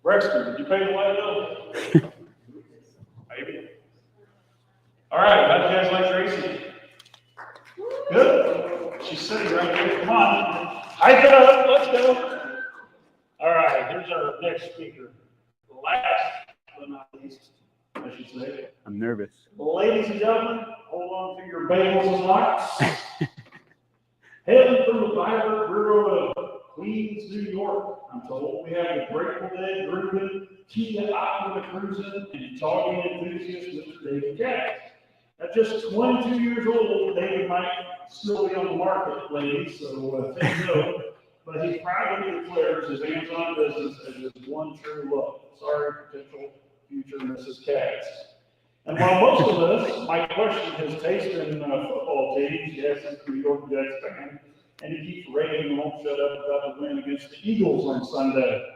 Brexton, did you pay the light bill? Maybe. All right, how do you guys like Tracy? Good. She's sitting right here. Come on. Hype it up. Let's go. All right, here's our next speaker. Last but not least, I should say. I'm nervous. Ladies and gentlemen, hold on to your bagels and lox. Hailing from the vibrant borough of Queens, New York, I'm told we have the Grateful Dead groovin, Optima, cruisin, and jogging enthusiast, Mr. David Katz. At just 22 years old, David might still be on the market, ladies, so take note. But he proudly declares his Amazon business as his one true love. Sorry, potential future Mrs. Katz. And while most of us might question his taste in football teams, yes, he's a New York Jets fan, and he keeps raving and won't shut up about the win against the Eagles on Sunday.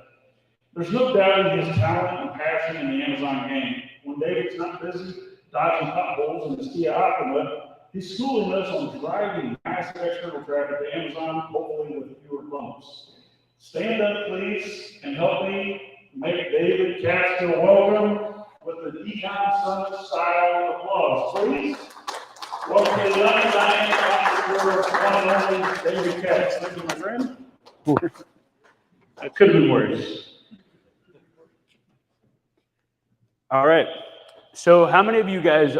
There's no doubting his talent and passion in the Amazon game. When David's not busy dodging potholes in his Kia Optima, he's schooling us on driving massive external traffic to Amazon, hopefully with fewer bumps. Stand up, please, and help me make David Katz feel welcome with an Ecom Summit style applause, please. Welcome to the young dynamic entrepreneur, one and only David Katz. Thank you, my friend. That could have been worse. All right. So how many of you guys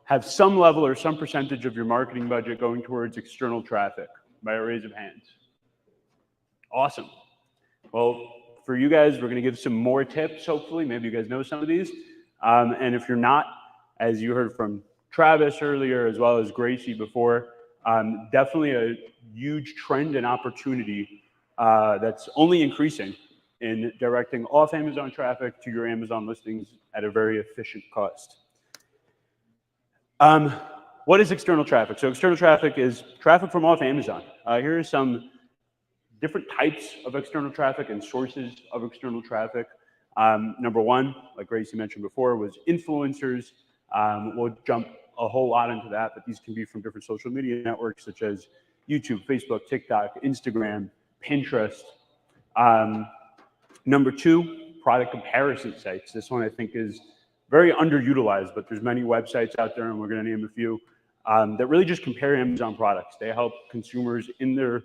have some level or some percentage of your marketing budget going towards external traffic? By a raise of hands. Awesome. Well, for you guys, we're going to give some more tips, hopefully. Maybe you guys know some of these. And if you're not, as you heard from Travis earlier, as well as Gracie before, definitely a huge trend and opportunity that's only increasing in directing off Amazon traffic to your Amazon listings at a very efficient cost. What is external traffic? So external traffic is traffic from off Amazon. Here are some different types of external traffic and sources of external traffic. Number one, like Gracie mentioned before, was influencers. We'll jump a whole lot into that, but these can be from different social media networks such as YouTube, Facebook, TikTok, Instagram, Pinterest. Number two, product comparison sites. This one I think is very underutilized, but there's many websites out there, and we're going to name a few, that really just compare Amazon products. They help consumers in their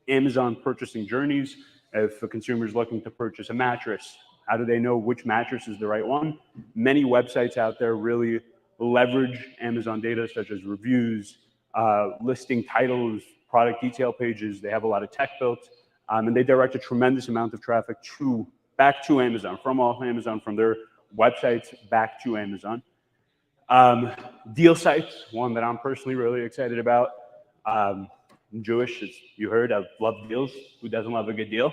Amazon purchasing journeys. If a consumer is looking to purchase a mattress, how do they know which mattress is the right one? Many websites out there really leverage Amazon data, such as reviews, listing titles, product detail pages. They have a lot of tech built, and they direct a tremendous amount of traffic back to Amazon, from off Amazon, from their websites back to Amazon. Deal sites, one that I'm personally really excited about. I'm Jewish, as you heard. I love deals. Who doesn't love a good deal?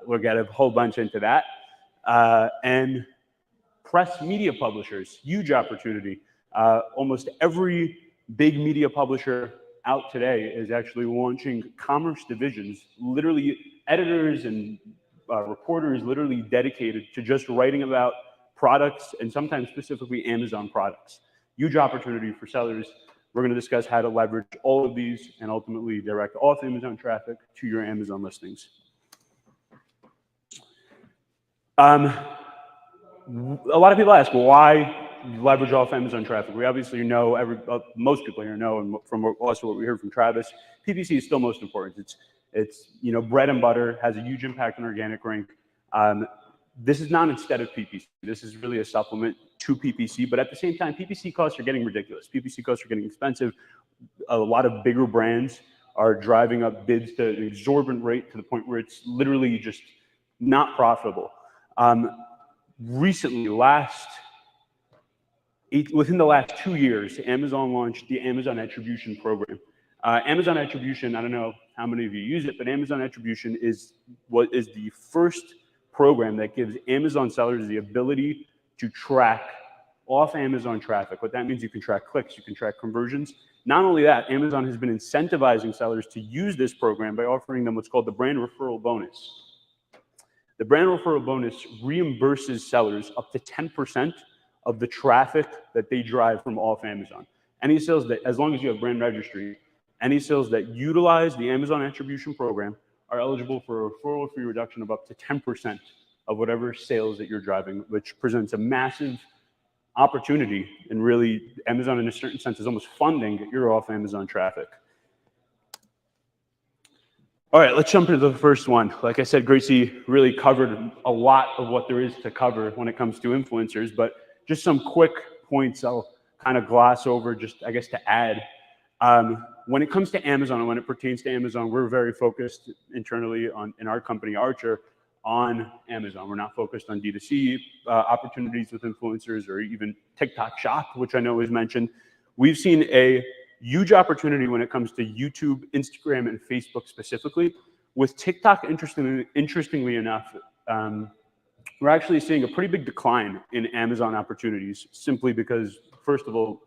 We'll get a whole bunch into that. And press media publishers, huge opportunity. Almost every big media publisher out today is actually launching commerce divisions, literally editors and reporters literally dedicated to just writing about products, and sometimes specifically Amazon products. Huge opportunity for sellers. We're going to discuss how to leverage all of these and ultimately direct off Amazon traffic to your Amazon listings. A lot of people ask, well, why leverage off Amazon traffic? We obviously know, most people here know, and from also what we heard from Travis, PPC is still most important. It's bread and butter, has a huge impact on organic rank. This is not instead of PPC. This is really a supplement to PPC, but at the same time, PPC costs are getting ridiculous. PPC costs are getting expensive. A lot of bigger brands are driving up bids to an exorbitant rate to the point where it's literally just not profitable. Recently, within the last 2 years, Amazon launched the Amazon Attribution Program. Amazon Attribution, I don't know how many of you use it, but Amazon Attribution is the first program that gives Amazon sellers the ability to track off Amazon traffic. What that means, you can track clicks, you can track conversions. Not only that, Amazon has been incentivizing sellers to use this program by offering them what's called the brand referral bonus. The brand referral bonus reimburses sellers up to 10% of the traffic that they drive from off Amazon. Any sales that, as long as you have brand registry, any sales that utilize the Amazon Attribution Program are eligible for a referral fee reduction of up to 10% of whatever sales that you're driving, which presents a massive opportunity. And really, Amazon, in a certain sense, is almost funding your off Amazon traffic. All right, let's jump into the first one. Like I said, Gracie really covered a lot of what there is to cover when it comes to influencers, but just some quick points I'll kind of gloss over, just I guess to add. When it comes to Amazon and when it pertains to Amazon, we're very focused internally in our company, Archer, on Amazon. We're not focused on D2C opportunities with influencers or even TikTok Shop, which I know is mentioned. We've seen a huge opportunity when it comes to YouTube, Instagram, and Facebook specifically. With TikTok, interestingly enough, we're actually seeing a pretty big decline in Amazon opportunities, simply because, first of all,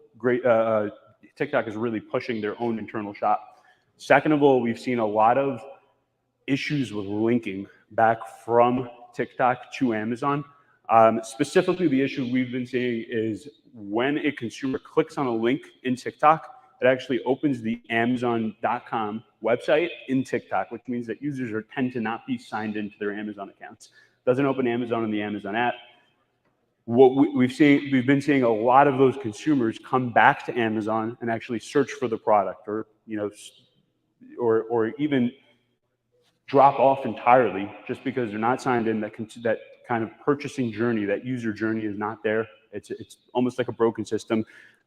TikTok is really pushing their own internal shop. Second of all, we've seen a lot of issues with linking back from TikTok to Amazon. Specifically, the issue we've been seeing is when a consumer clicks on a link in TikTok, it actually opens the Amazon.com website in TikTok, which means that users tend to not be signed into their Amazon accounts. Doesn't open Amazon in the Amazon app. What we've been seeing a lot of those consumers come back to Amazon and actually search for the product, or or even drop off entirely just because they're not signed in. That kind of purchasing journey, that user journey, is not there. It's almost like a broken system.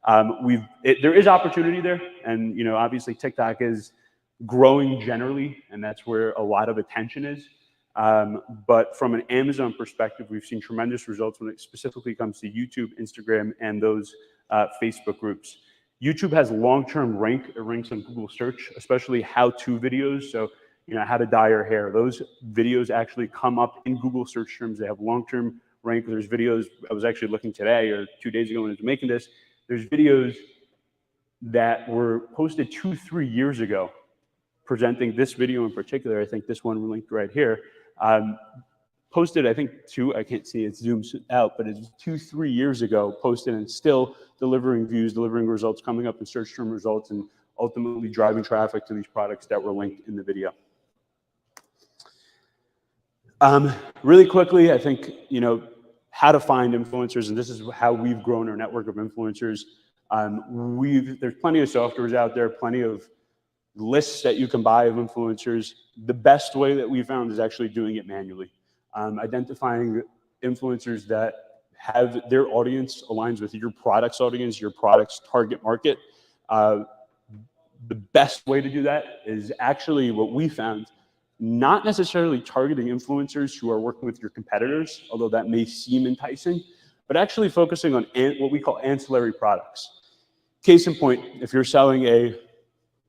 There is opportunity there, and obviously TikTok is growing generally, and that's where a lot of attention is. But from an Amazon perspective, we've seen tremendous results when it specifically comes to YouTube, Instagram, and those Facebook groups. YouTube has long-term ranks on Google search, especially how-to videos. So, how to dye your hair. Those videos actually come up in Google search terms. They have long-term rank. There's videos, I was actually looking today or 2 days ago when I was making this, there's videos that were posted 2-3 years ago presenting this video in particular. I think this one linked right here. Posted, I think I can't see, it zooms out, but it's 2-3 years ago posted, and still delivering views, delivering results, coming up in search term results, and ultimately driving traffic to these products that were linked in the video. Really quickly, I think, how to find influencers, and this is how we've grown our network of influencers. There's plenty of softwares out there, plenty of lists that you can buy of influencers. The best way that we found is actually doing it manually. Identifying influencers that have their audience aligns with your product's audience, your product's target market. The best way to do that is actually what we found, not necessarily targeting influencers who are working with your competitors, although that may seem enticing, but actually focusing on what we call ancillary products. Case in point, if you're selling a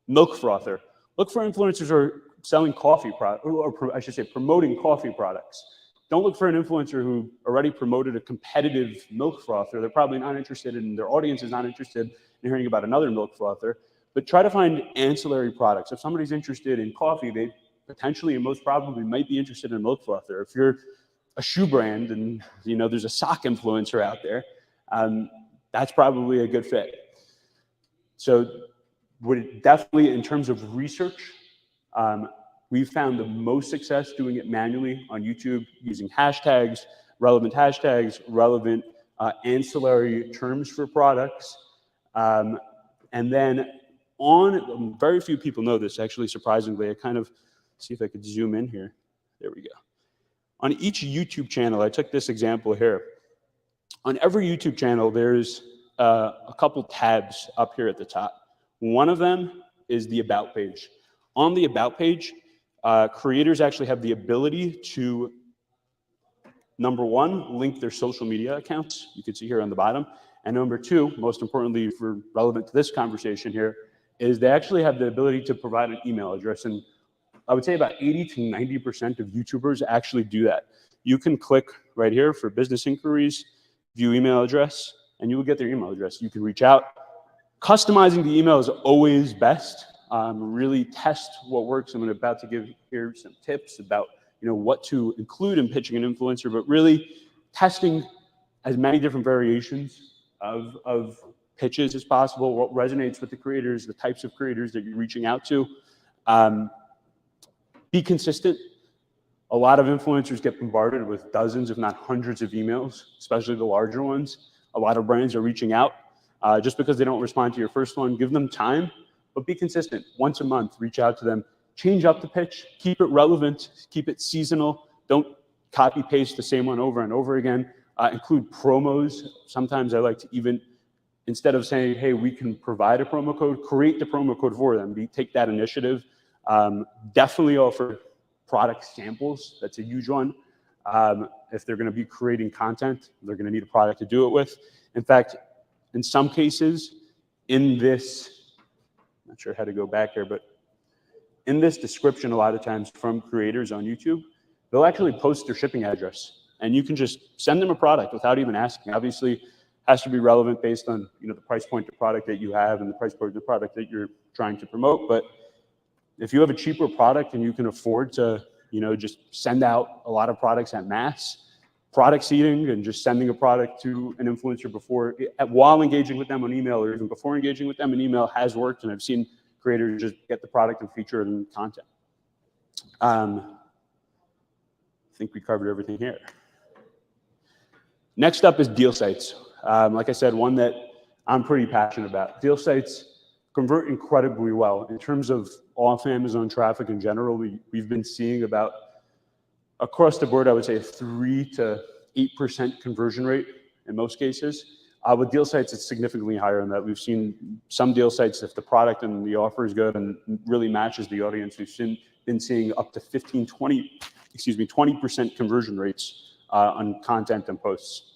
milk frother, look for influencers who are selling coffee products, or I should say promoting coffee products. Don't look for an influencer who already promoted a competitive milk frother. They're probably not interested in, their audience is not interested in hearing about another milk frother, but try to find ancillary products. If somebody's interested in coffee, they potentially and most probably might be interested in a milk frother. If you're a shoe brand and there's a sock influencer out there, that's probably a good fit. So definitely, in terms of research, we've found the most success doing it manually on YouTube, using hashtags, relevant ancillary terms for products. And then very few people know this, actually, surprisingly. I kind of, see if I could zoom in here. There we go. On each YouTube channel, I took this example here. On every YouTube channel, there's a couple tabs up here at the top. One of them is the About page. On the About page, creators actually have the ability to, number one, link their social media accounts. You can see here on the bottom. And number two, most importantly, relevant to this conversation here, is they actually have the ability to provide an email address. And I would say about 80 to 90% of YouTubers actually do that. You can click right here for business inquiries, view email address, and you will get their email address. You can reach out. Customizing the email is always best. Really test what works. I'm about to give here some tips about what to include in pitching an influencer, but really testing as many different variations of pitches as possible, what resonates with the creators, the types of creators that you're reaching out to. Be consistent. A lot of influencers get bombarded with dozens, if not hundreds of emails, especially the larger ones. A lot of brands are reaching out. Just because they don't respond to your first one, give them time, but be consistent. Once a month, reach out to them. Change up the pitch. Keep it relevant. Keep it seasonal. Don't copy paste the same one over and over again. Include promos. Sometimes I like to even, instead of saying, hey, we can provide a promo code, create the promo code for them. Take that initiative. Definitely offer product samples. That's a huge one. If they're going to be creating content, they're going to need a product to do it with. In fact, in some cases, in this, I'm not sure how to go back here, but in this description, a lot of times from creators on YouTube, they'll actually post their shipping address, and you can just send them a product without even asking. Obviously, it has to be relevant based on the price point of product that you have and the price point of the product that you're trying to promote. But if you have a cheaper product and you can afford to, just send out a lot of products at mass, product seeding and just sending a product to an influencer while engaging with them on email or even before engaging with them in email has worked. And I've seen creators just get the product and feature it in content. I think we covered everything here. Next up is deal sites. Like I said, one that I'm pretty passionate about. Deal sites convert incredibly well. In terms of off Amazon traffic in general, we've been seeing about, across the board, I would say a 3 to 8% conversion rate in most cases. With deal sites, it's significantly higher than that. We've seen some deal sites, if the product and the offer is good and really matches the audience, we've been seeing up to 20% conversion rates on content and posts.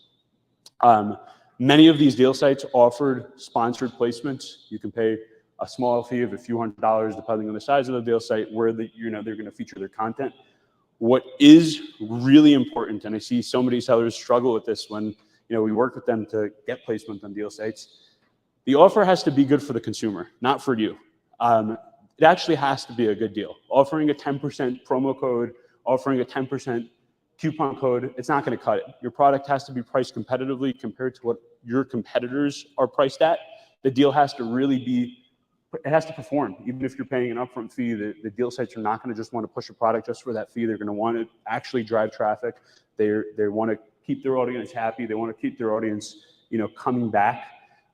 Many of these deal sites offered sponsored placements. You can pay a small fee of a few $100s, depending on the size of the deal site, where they're going to feature their content. What is really important, and I see so many sellers struggle with this when we work with them to get placement on deal sites, the offer has to be good for the consumer, not for you. It actually has to be a good deal. Offering a 10% promo code, offering a 10% coupon code, it's not going to cut it. Your product has to be priced competitively compared to what your competitors are priced at. The deal has to it has to perform. Even if you're paying an upfront fee, the deal sites are not going to just want to push a product just for that fee. They're going to want to actually drive traffic. They want to keep their audience happy. They want to keep their audience, coming back.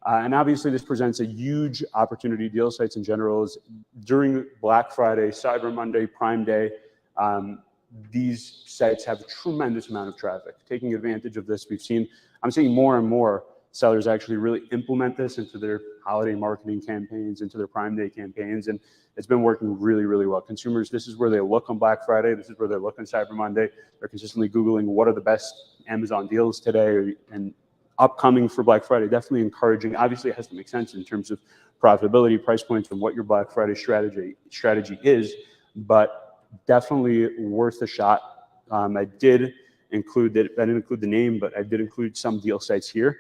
And obviously, this presents a huge opportunity. Deal sites in general is during Black Friday, Cyber Monday, Prime Day. These sites have a tremendous amount of traffic. Taking advantage of this, I'm seeing more and more sellers actually really implement this into their holiday marketing campaigns, into their Prime Day campaigns, and it's been working really, really well. Consumers, this is where they look on Black Friday. This is where they look on Cyber Monday. They're consistently Googling what are the best Amazon deals today and upcoming for Black Friday. Definitely encouraging. Obviously, it has to make sense in terms of profitability, price points, and what your Black Friday strategy is, but definitely worth a shot. I didn't include the name, but I did include some deal sites here.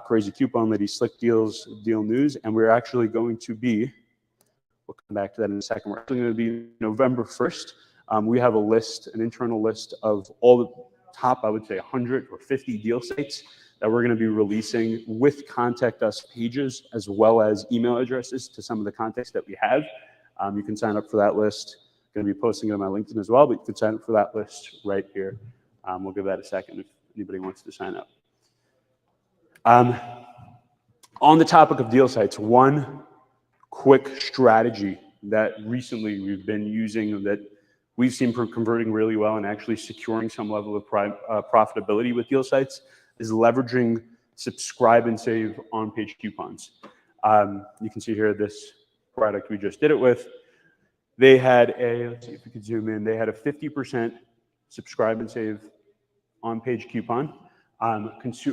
Crazy Coupon Lady, Slick Deals, Deal News, and we're actually going to be, we'll come back to that in a second, we're actually going to be November 1st. We have an internal list of all the top, I would say 100 or 50 deal sites that we're going to be releasing with contact us pages as well as email addresses to some of the contacts that we have. You can sign up for that list. I'm going to be posting it on my LinkedIn as well, but you can sign up for that list right here. We'll give that a second if anybody wants to sign up. On the topic of deal sites, one quick strategy that recently we've been using that we've seen converting really well and actually securing some level of profitability with deal sites is leveraging subscribe and save on-page coupons. You can see here this product we just did it with. They had let's see if we could zoom in, they had a 50% subscribe and save on-page coupon.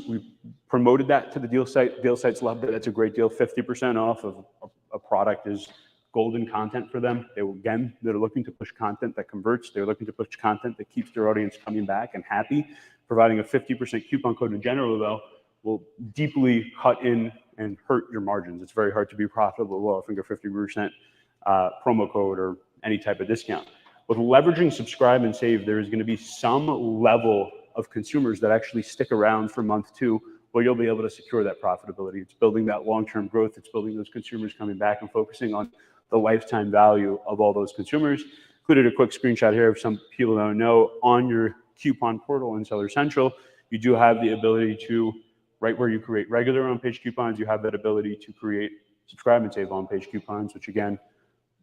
We promoted that to the deal site. Deal sites loved it. That's a great deal. 50% off of a product is golden content for them. They're looking to push content that converts. They're looking to push content that keeps their audience coming back and happy. Providing a 50% coupon code in general, though, will deeply cut in and hurt your margins. It's very hard to be profitable while offering a 50% promo code or any type of discount. With leveraging subscribe and save, there is going to be some level of consumers that actually stick around for month 2 where you'll be able to secure that profitability. It's building that long-term growth. It's building those consumers coming back and focusing on the lifetime value of all those consumers. included a quick screenshot here. If some people don't know, on your coupon portal in Seller Central, you do have the ability to, right where you create regular on-page coupons, you have that ability to create subscribe and save on-page coupons, which again,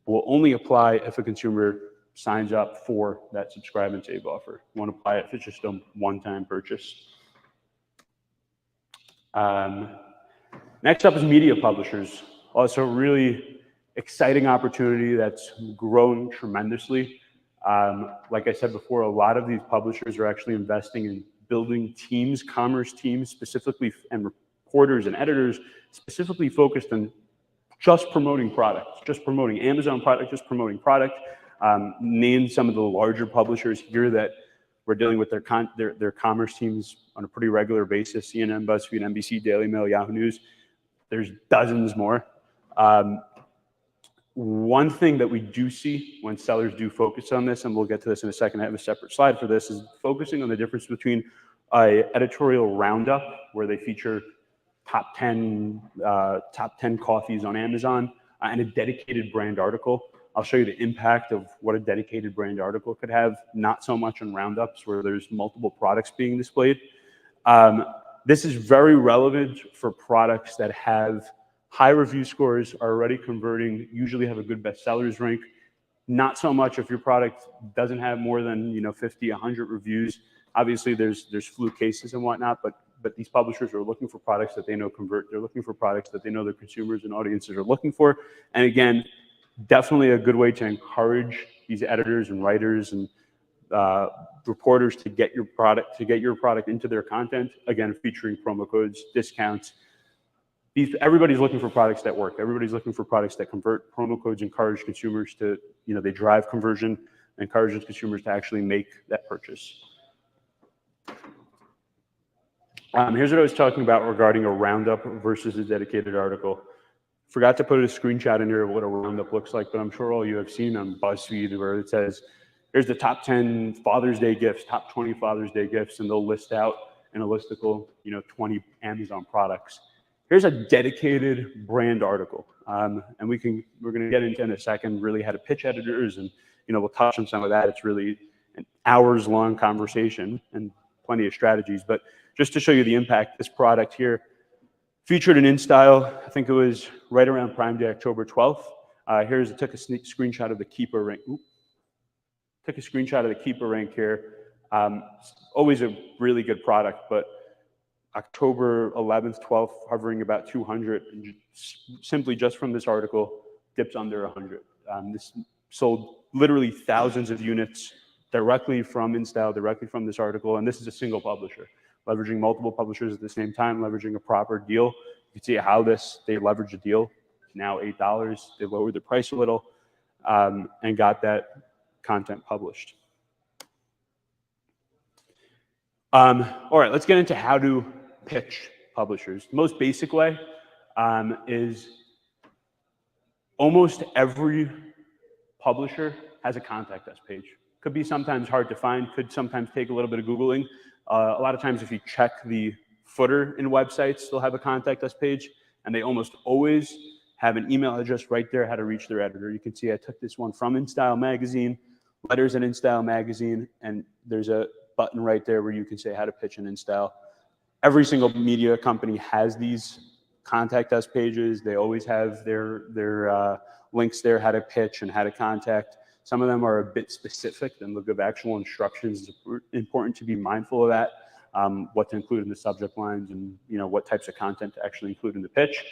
will only apply if a consumer signs up for that subscribe and save offer. You won't apply it if it's just a one-time purchase. Next up is media publishers. Also a really exciting opportunity that's grown tremendously. Like I said before, a lot of these publishers are actually investing in building teams, commerce teams specifically, and reporters and editors specifically focused on just promoting products, just promoting Amazon product, just promoting product. Name some of the larger publishers here that we're dealing with their commerce teams on a pretty regular basis: CNN, BuzzFeed, NBC, Daily Mail, Yahoo News. There's dozens more. One thing that we do see when sellers do focus on this, and we'll get to this in a second, I have a separate slide for this, is focusing on the difference between an editorial roundup where they feature top 10 coffees on Amazon and a dedicated brand article. I'll show you the impact of what a dedicated brand article could have, not so much on roundups where there's multiple products being displayed. This is very relevant for products that have high review scores, are already converting, usually have a good bestsellers rank. Not so much if your product doesn't have more than 50, 100 reviews. Obviously, there's fluke cases and whatnot, but these publishers are looking for products that they know convert. They're looking for products that they know their consumers and audiences are looking for. And again, definitely a good way to encourage these editors and writers and reporters to get your product into their content. Again, featuring promo codes, discounts. Everybody's looking for products that work. Everybody's looking for products that convert. Promo codes encourage consumers to, they drive conversion, encourages consumers to actually make that purchase. Here's what I was talking about regarding a roundup versus a dedicated article. Forgot to put a screenshot in here of what a roundup looks like, but I'm sure all you have seen on BuzzFeed where it says, here's the top 10 Father's Day gifts, top 20 Father's Day gifts, and they'll list out in a listicle, 20 Amazon products. Here's a dedicated brand article. And we're going to get into in a second really how to pitch editors, and we'll touch on some of that. It's really an hours-long conversation and plenty of strategies. But just to show you the impact, this product here featured an InStyle. I think it was right around Prime Day, October 12th. Took a screenshot of the keeper rank. Took a screenshot of the keeper rank here. Always a really good product, but October 11th, 12th, hovering about 200, and simply just from this article, dips under 100. This sold literally thousands of units directly from InStyle, directly from this article, and this is a single publisher, leveraging multiple publishers at the same time, leveraging a proper deal. You can see how they leveraged a deal. It's now $8. They lowered the price a little and got that content published. All right, let's get into how to pitch publishers. The most basic way is almost every publisher has a contact us page. Could be sometimes hard to find, could sometimes take a little bit of Googling. A lot of times if you check the footer in websites, they'll have a contact us page, and they almost always have an email address right there, how to reach their editor. You can see I took this one from InStyle Magazine, letters in InStyle Magazine, and there's a button right there where you can say how to pitch an InStyle. Every single media company has these contact us pages. They always have their links there, how to pitch and how to contact. Some of them are a bit specific and they'll give actual instructions. It's important to be mindful of that, what to include in the subject lines and what types of content to actually include in the pitch.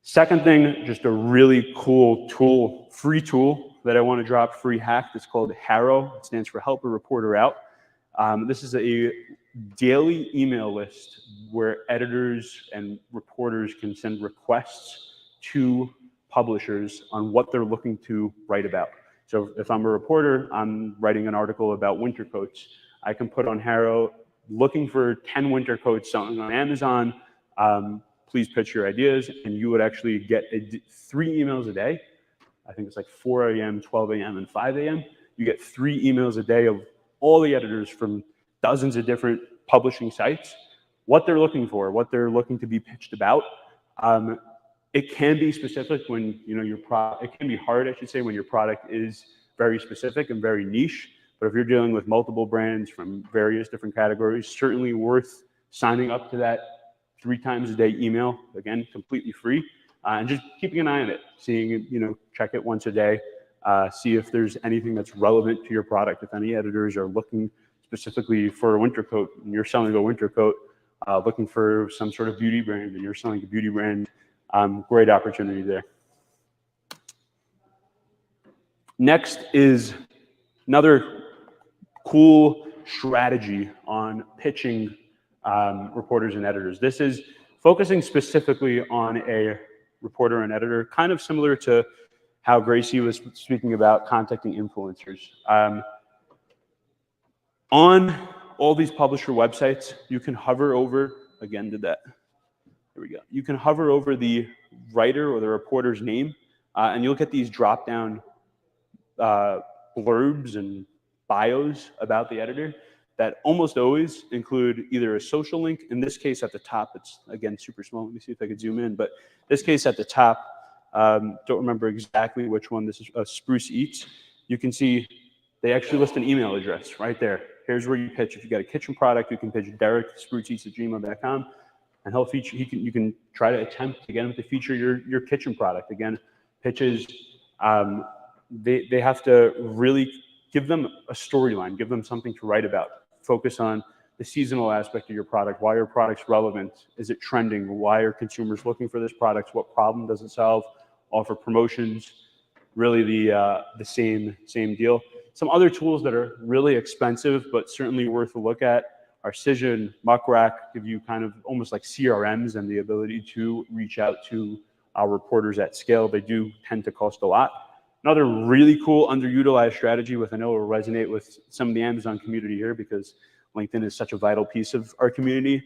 Second thing, just a really cool tool, free tool that I want to drop, free hack. It's called Harrow. It stands for Help a Reporter Out. This is a daily email list where editors and reporters can send requests to publishers on what they're looking to write about. So if I'm a reporter, I'm writing an article about winter coats. I can put on Harrow, looking for 10 winter coats selling on Amazon. Please pitch your ideas, and you would actually get 3 emails a day. I think it's like 4 a.m., 12 a.m., and 5 a.m. You get 3 emails a day of all the editors from dozens of different publishing sites, what they're looking for, what they're looking to be pitched about. It can be specific when it can be hard, I should say, when your product is very specific and very niche. But if you're dealing with multiple brands from various different categories, certainly worth signing up to that 3 times a day email, again, completely free, and just keeping an eye on it, seeing, check it once a day, see if there's anything that's relevant to your product. If any editors are looking specifically for a winter coat and you're selling a winter coat, looking for some sort of beauty brand and you're selling a beauty brand, great opportunity there. Next is another cool strategy on pitching reporters and editors. This is focusing specifically on a reporter and editor, kind of similar to how Gracie was speaking about contacting influencers. On all these publisher websites, you can hover over, again, there we go. You can hover over the writer or the reporter's name, and you'll get these drop-down blurbs and bios about the editor that almost always include either a social link. In this case, at the top, it's, again, super small. Let me see if I could zoom in. But this case at the top, don't remember exactly which one. This is Spruce Eats. You can see they actually list an email address right there. Here's where you pitch. If you got a kitchen product, you can pitch Derek, spruceeats@gmail.com, and he'll feature. You can try to attempt to get him to feature your kitchen product. Again, pitches. They have to really give them a storyline, give them something to write about. Focus on the seasonal aspect of your product. Why are products relevant? Is it trending? Why are consumers looking for this product? What problem does it solve? Offer promotions. Really the same deal. Some other tools that are really expensive, but certainly worth a look at are Cision, Muckrack, give you kind of almost like CRMs and the ability to reach out to our reporters at scale. They do tend to cost a lot. Another really cool underutilized strategy, I know will resonate with some of the Amazon community here because LinkedIn is such a vital piece of our community,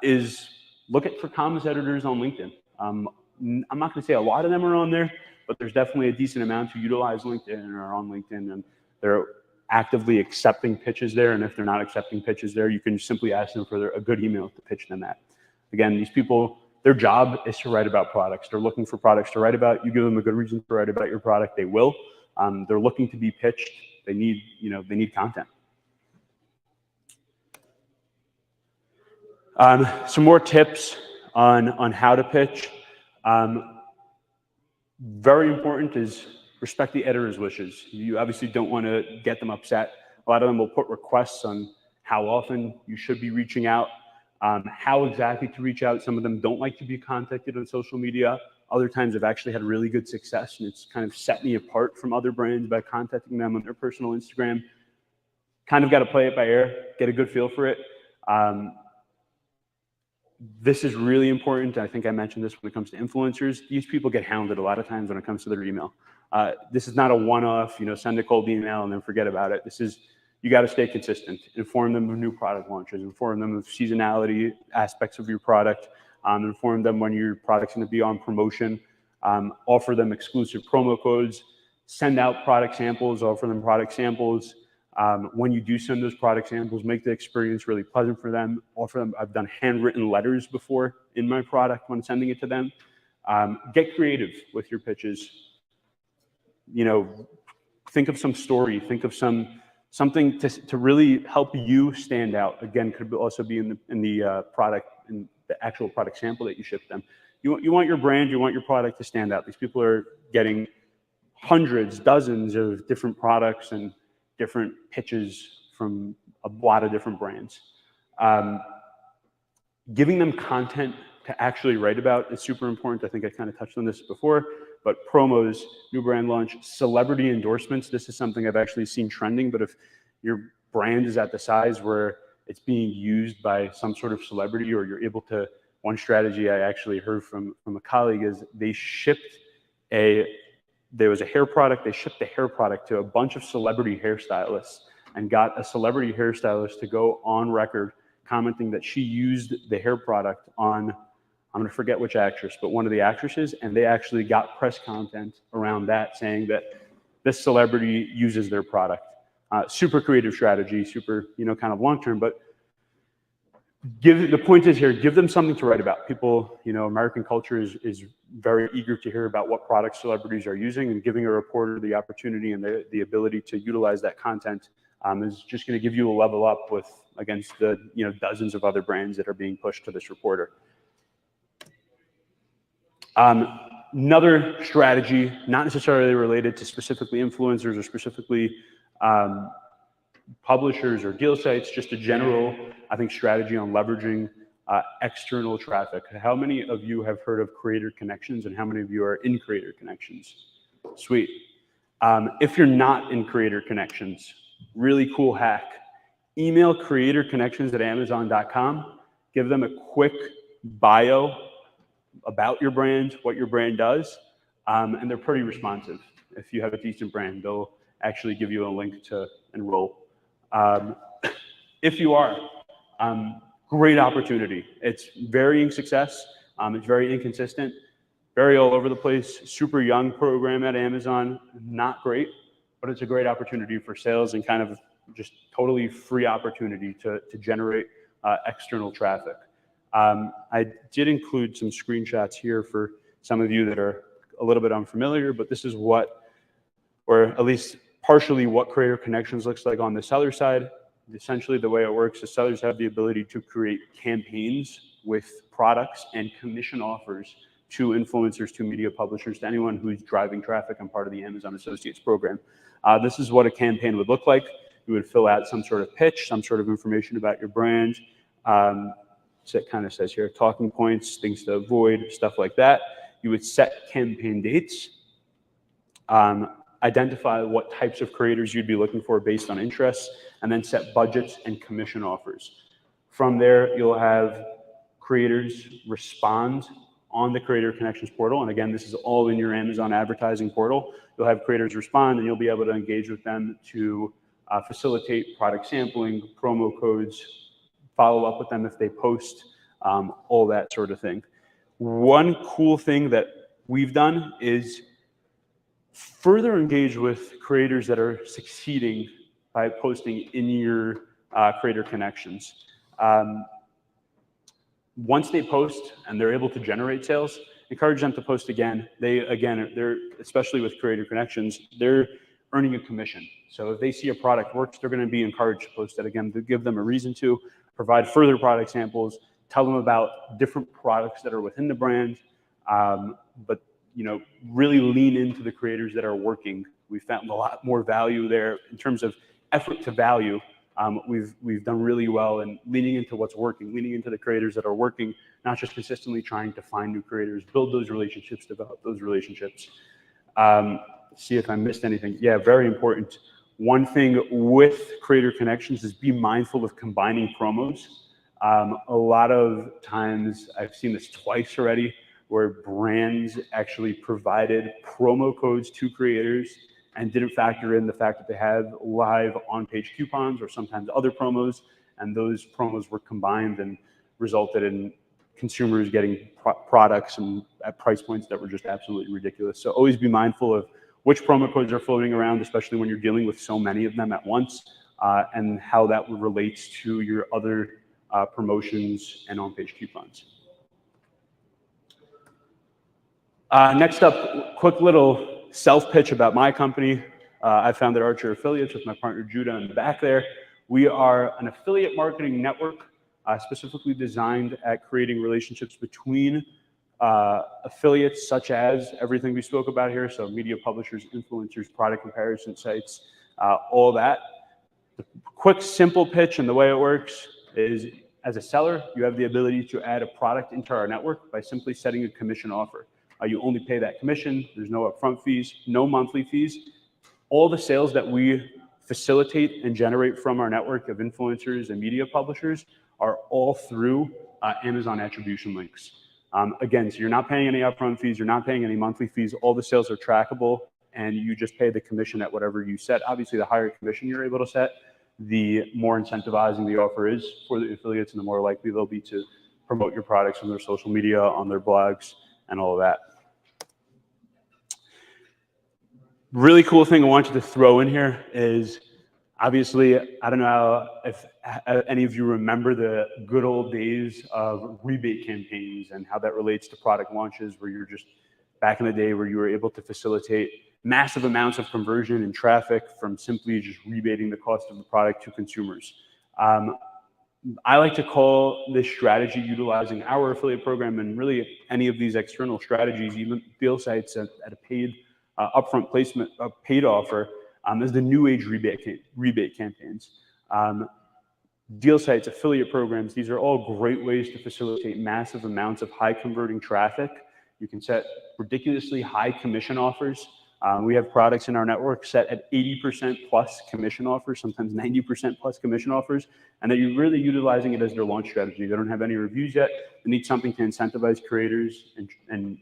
is look for comms editors on LinkedIn. I'm not going to say a lot of them are on there, but there's definitely a decent amount who utilize LinkedIn and are on LinkedIn, and they're actively accepting pitches there. And if they're not accepting pitches there, you can simply ask them for a good email to pitch them at. Again, these people, their job is to write about products. They're looking for products to write about. You give them a good reason to write about your product, they will. They're looking to be pitched. They need content. Some more tips on how to pitch. Very important is respect the editor's wishes. You obviously don't want to get them upset. A lot of them will put requests on how often you should be reaching out, how exactly to reach out. Some of them don't like to be contacted on social media. Other times I've actually had really good success, and it's kind of set me apart from other brands by contacting them on their personal Instagram. Kind of got to play it by ear, get a good feel for it. This is really important. I think I mentioned this when it comes to influencers. These people get hounded a lot of times when it comes to their email. This is not a one-off, send a cold email and then forget about it. This is, you got to stay consistent. Inform them of new product launches. Inform them of seasonality aspects of your product. Inform them when your product's going to be on promotion. Offer them exclusive promo codes. Send out product samples. Offer them product samples. When you do send those product samples, make the experience really pleasant for them. Offer them. I've done handwritten letters before in my product when sending it to them. Get creative with your pitches. Think of some story. Think of something to really help you stand out. Again, could also be in the product, in the actual product sample that you ship them. You want your brand, you want your product to stand out. These people are getting hundreds, dozens of different products and different pitches from a lot of different brands. Giving them content to actually write about is super important. I think I kind of touched on this before, but promos, new brand launch, celebrity endorsements. This is something I've actually seen trending, but if your brand is at the size where it's being used by some sort of celebrity, or you're able to, one strategy I actually heard from a colleague is there was a hair product, they shipped the hair product to a bunch of celebrity hairstylists and got a celebrity hairstylist to go on record commenting that she used the hair product on, I'm going to forget which actress, but one of the actresses, and they actually got press content around that saying that this celebrity uses their product. Super creative strategy, super, kind of long-term, but the point is here, give them something to write about. People, American culture is very eager to hear about what products celebrities are using, and giving a reporter the opportunity and the ability to utilize that content is just going to give you a level up against the dozens of other brands that are being pushed to this reporter. Another strategy, not necessarily related to specifically influencers or specifically publishers or deal sites, just a general, I think, strategy on leveraging external traffic. How many of you have heard of Creator Connections, and how many of you are in Creator Connections? Sweet. If you're not in Creator Connections, really cool hack. Email creatorconnections@amazon.com. Give them a quick bio about your brand, what your brand does, and they're pretty responsive. If you have a decent brand, they'll actually give you a link to enroll. If you are, great opportunity. It's varying success. It's very inconsistent, very all over the place. Super young program at Amazon, not great, but it's a great opportunity for sales and kind of just totally free opportunity to generate external traffic. I did include some screenshots here for some of you that are a little bit unfamiliar, but this is what, or at least partially what Creator Connections looks like on the seller side. Essentially, the way it works is sellers have the ability to create campaigns with products and commission offers to influencers, to media publishers, to anyone who's driving traffic and part of the Amazon Associates program. This is what a campaign would look like. You would fill out some sort of pitch, some sort of information about your brand. So it kind of says here, talking points, things to avoid, stuff like that. You would set campaign dates, identify what types of creators you'd be looking for based on interests, and then set budgets and commission offers. From there, you'll have creators respond on the Creator Connections portal. And again, this is all in your Amazon advertising portal. You'll have creators respond, and you'll be able to engage with them to facilitate product sampling, promo codes, follow up with them if they post, all that sort of thing. One cool thing that we've done is further engage with creators that are succeeding by posting in your Creator Connections. Once they post and they're able to generate sales, encourage them to post again. They're especially with Creator Connections, they're earning a commission. So if they see a product works, they're going to be encouraged to post it again, to give them a reason to provide further product samples, tell them about different products that are within the brand, but really lean into the creators that are working. We've found a lot more value there in terms of effort to value. We've done really well in leaning into what's working, leaning into the creators that are working, not just consistently trying to find new creators, build those relationships, develop those relationships. See if I missed anything. Yeah, very important. One thing with Creator Connections is be mindful of combining promos. A lot of times, I've seen this twice already, where brands actually provided promo codes to creators and didn't factor in the fact that they have live on-page coupons or sometimes other promos, and those promos were combined and resulted in consumers getting products and at price points that were just absolutely ridiculous. So always be mindful of which promo codes are floating around, especially when you're dealing with so many of them at once, and how that relates to your other promotions and on-page coupons. Next up, quick little self-pitch about my company. I founded Archer Affiliates with my partner Judah in the back there. We are an affiliate marketing network specifically designed at creating relationships between affiliates, such as everything we spoke about here, so media publishers, influencers, product comparison sites, all that. The quick, simple pitch and the way it works is, as a seller, you have the ability to add a product into our network by simply setting a commission offer. You only pay that commission. There's no upfront fees, no monthly fees. All the sales that we facilitate and generate from our network of influencers and media publishers are all through Amazon attribution links. Again, so you're not paying any upfront fees, you're not paying any monthly fees. All the sales are trackable, and you just pay the commission at whatever you set. Obviously, the higher commission you're able to set, the more incentivizing the offer is for the affiliates, and the more likely they'll be to promote your products on their social media, on their blogs, and all of that. Really cool thing I want you to throw in here is, obviously, I don't know if any of you remember the good old days of rebate campaigns and how that relates to product launches, where you're just back in the day where you were able to facilitate massive amounts of conversion and traffic from simply just rebating the cost of the product to consumers. I like to call this strategy, utilizing our affiliate program and really any of these external strategies, even deal sites at a paid upfront placement, a paid offer, as the new age rebate campaigns. Deal sites, affiliate programs, these are all great ways to facilitate massive amounts of high converting traffic. You can set ridiculously high commission offers. We have products in our network set at 80% plus commission offers, sometimes 90% plus commission offers, and that you're really utilizing it as their launch strategy. They don't have any reviews yet. They need something to incentivize creators and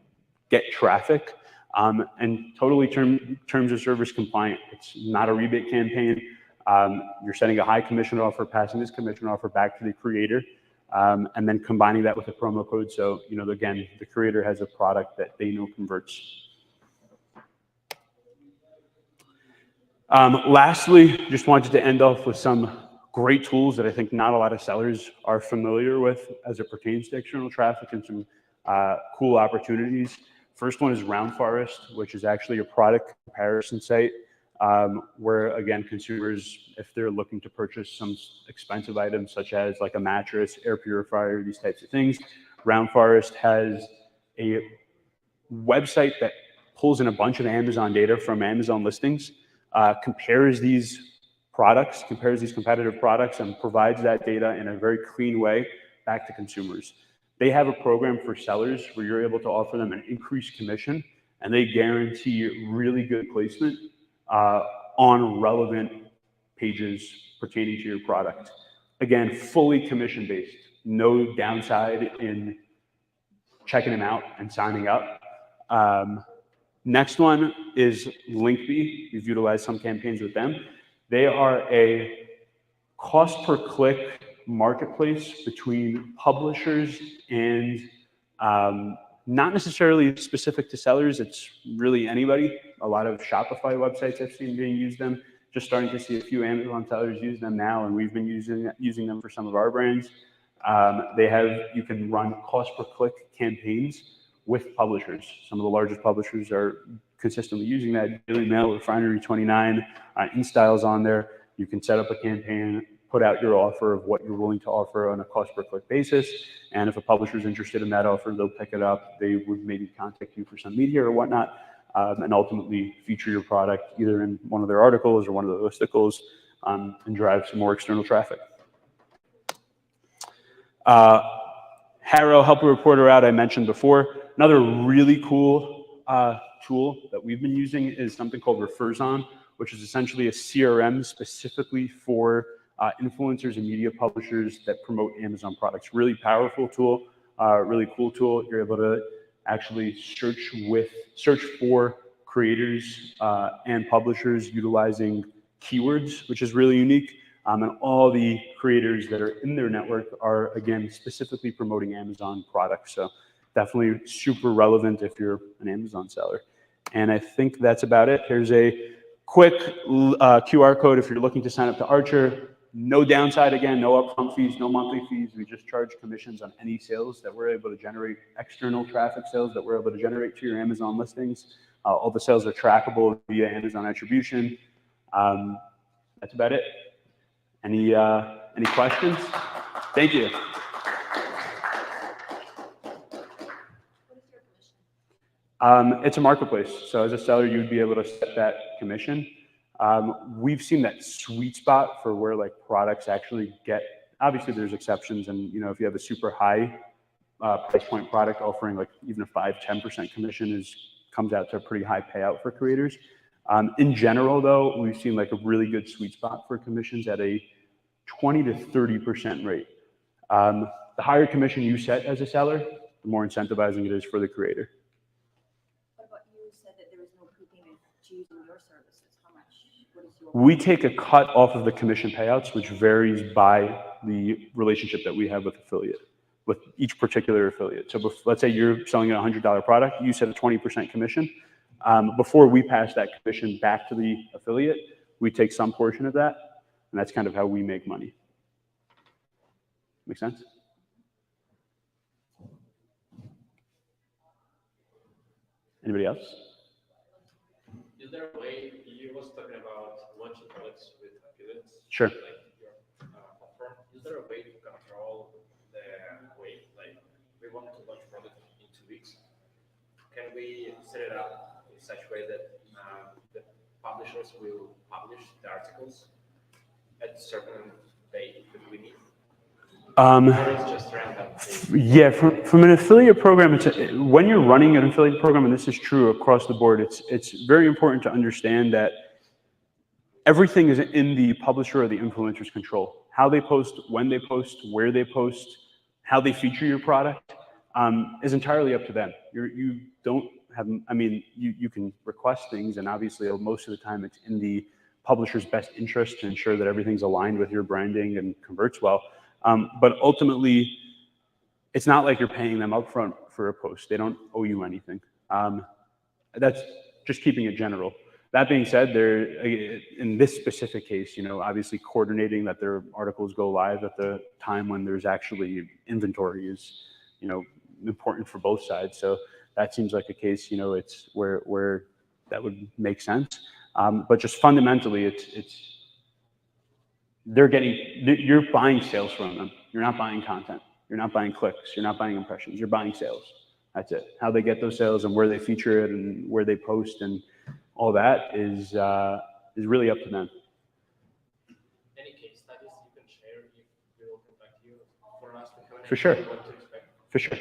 get traffic, and totally terms of service compliant. It's not a rebate campaign. You're setting a high commission offer, passing this commission offer back to the creator, and then combining that with a promo code. So, again, the creator has a product that they know converts. Lastly, just wanted to end off with some great tools that I think not a lot of sellers are familiar with as it pertains to external traffic, and some cool opportunities. First one is Rainforest, which is actually a product comparison site, where, again, consumers, if they're looking to purchase some expensive items such as like a mattress, air purifier, these types of things, Rainforest has a website that pulls in a bunch of Amazon data from Amazon listings, compares these competitive products, and provides that data in a very clean way back to consumers. They have a program for sellers where you're able to offer them an increased commission, and they guarantee really good placement on relevant pages pertaining to your product. Again, fully commission-based, no downside in checking them out and signing up. Next one is Linkbee. We've utilized some campaigns with them. They are a cost per click marketplace between publishers and not necessarily specific to sellers. It's really anybody. A lot of Shopify websites I've seen being used them. Just starting to see a few Amazon sellers use them now, and we've been using them for some of our brands. You can run cost per click campaigns with publishers. Some of the largest publishers are consistently using that. Daily Mail, Refinery 29, InStyle's on there. You can set up a campaign, put out your offer of what you're willing to offer on a cost per click basis. And if a publisher is interested in that offer, they'll pick it up. They would maybe contact you for some media or whatnot, and ultimately feature your product either in one of their articles or one of the listicles, and drive some more external traffic. Harrow, help a reporter out, I mentioned before. Another really cool tool that we've been using is something called Referzon, which is essentially a CRM specifically for influencers and media publishers that promote Amazon products. Really powerful tool, really cool tool. You're able to actually search for creators and publishers utilizing keywords, which is really unique. And all the creators that are in their network are, again, specifically promoting Amazon products. So definitely super relevant if you're an Amazon seller. And I think that's about it. Here's a quick QR code if you're looking to sign up to Archer. No downside, again, no upfront fees, no monthly fees. We just charge commissions on any sales that we're able to generate, external traffic sales that we're able to generate to your Amazon listings. All the sales are trackable via Amazon attribution. That's about it. Any questions? Thank you. It's a marketplace. So as a seller, you would be able to set that commission. We've seen that sweet spot for where like products actually get, obviously there's exceptions. And, if you have a super high price point product offering like even a 5-10% commission comes out to a pretty high payout for creators. In general though, we've seen like a really good sweet spot for commissions at a 20 to 30% rate. The higher commission you set as a seller, the more incentivizing it is for the creator. What about you said that there was no prepayment to using your services? How much? What is your? We take a cut off of the commission payouts, which varies by the relationship that we have with each particular affiliate. So let's say you're selling a $100 product, you set a 20% commission. Before we pass that commission back to the affiliate, we take some portion of that, and that's kind of how we make money. Make sense? Anybody else? Is there a way, you was talking about launching products with affiliates? Sure. Like your platform. Is there a way to control the weight? Like, we want to launch product in 2 weeks. Can we set it up in such a way that the publishers will publish the articles at a certain date that we need? Or it's just random? Yeah, from an affiliate program, when you're running an affiliate program, and this is true across the board, it's very important to understand that everything is in the publisher or the influencer's control. How they post, when they post, where they post, how they feature your product is entirely up to them. You don't have, I mean, you can request things, and obviously most of the time it's in the publisher's best interest to ensure that everything's aligned with your branding and converts well. But ultimately, it's not like you're paying them upfront for a post. They don't owe you anything. That's just keeping it general. That being said, in this specific case, obviously coordinating that their articles go live at the time when there's actually inventory is, important for both sides. So that seems like a case, it's where that would make sense. But just fundamentally, you're buying sales from them. You're not buying content. You're not buying clicks. You're not buying impressions. You're buying sales. That's it. How they get those sales and where they feature it and where they post and all that is really up to them. Any case studies you can share if we will contact you for us to For sure. What to expect? For sure.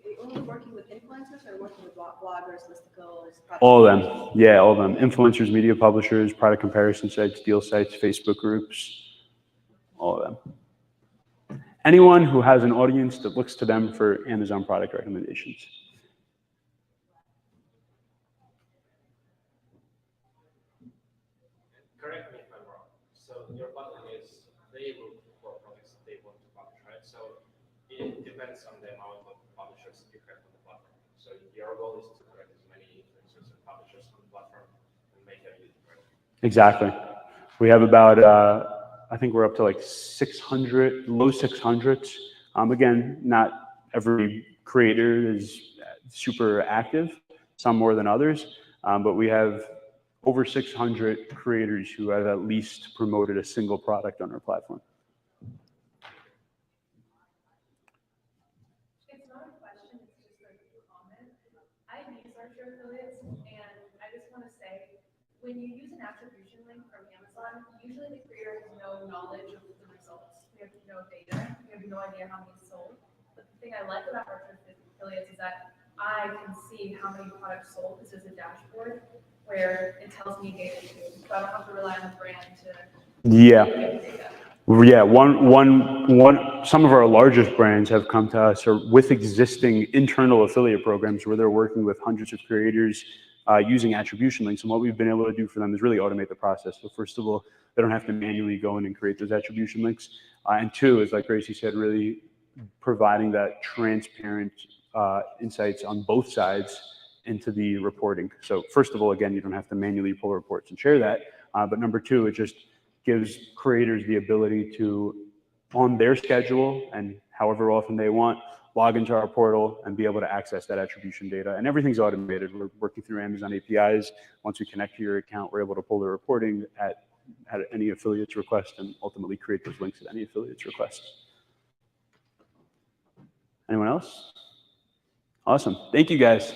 Are you only working with influencers or working with bloggers, listicles? All of them. Yeah, all of them. Influencers, media publishers, product comparison sites, deal sites, Facebook groups, all of them. Anyone who has an audience that looks to them for Amazon product recommendations. Correct me if I'm wrong. So your platform is they look for products they want to publish, right? So it depends on the amount of publishers you have on the platform. So your goal is to correct as many influencers and publishers on the platform and make them use it, right? Exactly. We have about, I think we're up to like 600, low 600s. Again, not every creator is super active, some more than others, but we have over 600 creators who have at least promoted a single product on our platform. It's not a question, it's just like a comment. I use our show affiliates, and I just want to say, when you use an attribution link from Amazon, usually the creator has no knowledge of the results. We have no data, we have no idea how many sold. But the thing I like about our show affiliates is that I can see how many products sold. This is a dashboard where it tells me data too, so I don't have to rely on the brand to Yeah. get data. Yeah, some of our largest brands have come to us with existing internal affiliate programs where they're working with hundreds of creators using attribution links. And what we've been able to do for them is really automate the process. So first of all, they don't have to manually go in and create those attribution links. And two, is like Gracie said, really providing that transparent insights on both sides into the reporting. So first of all, again, you don't have to manually pull reports and share that. But number two, it just gives creators the ability to, on their schedule and however often they want, log into our portal and be able to access that attribution data. And everything's automated. We're working through Amazon APIs. Once we connect to your account, we're able to pull the reporting at any affiliate's request and ultimately create those links at any affiliate's request. Anyone else? Awesome. Thank you, guys.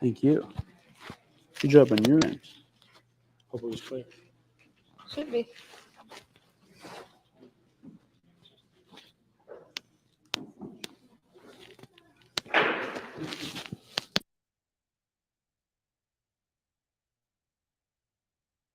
Thank you. Good job on your end. Hope it was clear. Should be.